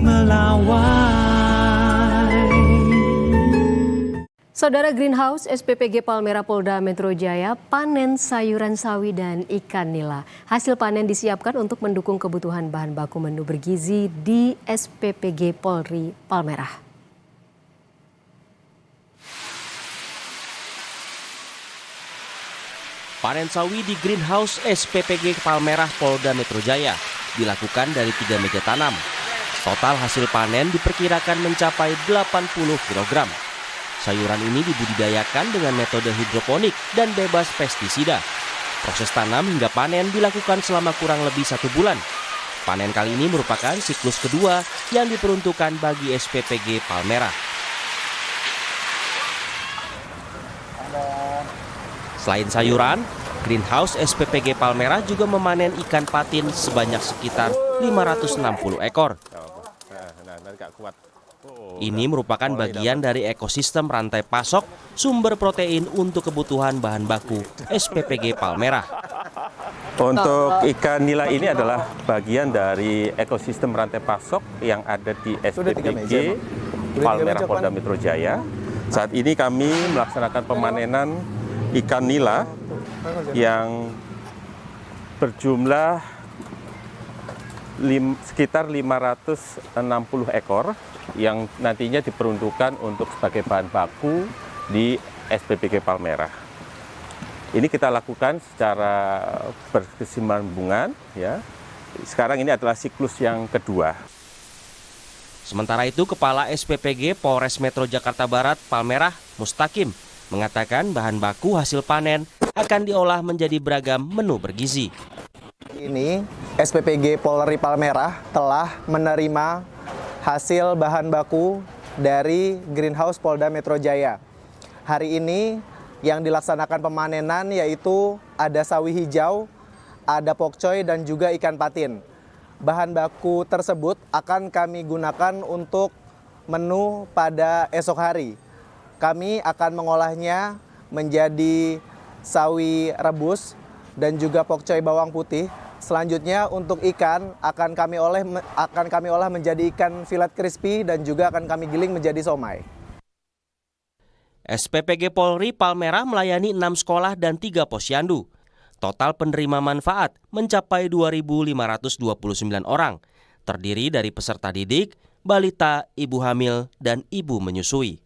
melawai. Saudara, Greenhouse SPPG Palmerah Polda Metro Jaya panen sayuran sawi dan ikan nila. Hasil panen disiapkan untuk mendukung kebutuhan bahan baku menu bergizi di SPPG Polri Palmerah. Panen sawi di Greenhouse SPPG Palmerah Polda Metro Jaya dilakukan dari 3 meja tanam. Total hasil panen diperkirakan mencapai 80 kg. Sayuran ini dibudidayakan dengan metode hidroponik dan bebas pestisida. Proses tanam hingga panen dilakukan selama kurang lebih 1 bulan. Panen kali ini merupakan siklus kedua yang diperuntukkan bagi SPPG Palmerah. Selain sayuran, Greenhouse SPPG Palmerah juga memanen ikan patin sebanyak sekitar 560 ekor. Ini merupakan bagian dari ekosistem rantai pasok sumber protein untuk kebutuhan bahan baku SPPG Palmerah. Untuk ikan nila ini adalah bagian dari ekosistem rantai pasok yang ada di SPPG Palmerah Polda Metro Jaya. Saat ini kami melaksanakan pemanenan ikan nila yang berjumlah sekitar 560 ekor yang nantinya diperuntukkan untuk sebagai bahan baku di SPPG Palmerah. Ini kita lakukan secara berkesinambungan, ya. Sekarang ini adalah siklus yang kedua. Sementara itu, Kepala SPPG Polres Metro Jakarta Barat Palmerah Mustaqim mengatakan bahan baku hasil panen akan diolah menjadi beragam menu bergizi. Ini SPPG Polri Palmerah telah menerima hasil bahan baku dari Greenhouse Polda Metro Jaya. Hari ini yang dilaksanakan pemanenan yaitu ada sawi hijau, ada pokcoy dan juga ikan patin. Bahan baku tersebut akan kami gunakan untuk menu pada esok hari. Kami akan mengolahnya menjadi sawi rebus dan juga pokcoy bawang putih. Selanjutnya untuk ikan akan kami olah menjadi ikan filet crispy dan juga akan kami giling menjadi somai. SPPG Polri Palmerah melayani 6 sekolah dan 3 posyandu. Total penerima manfaat mencapai 2.529 orang, terdiri dari peserta didik, balita, ibu hamil, dan ibu menyusui.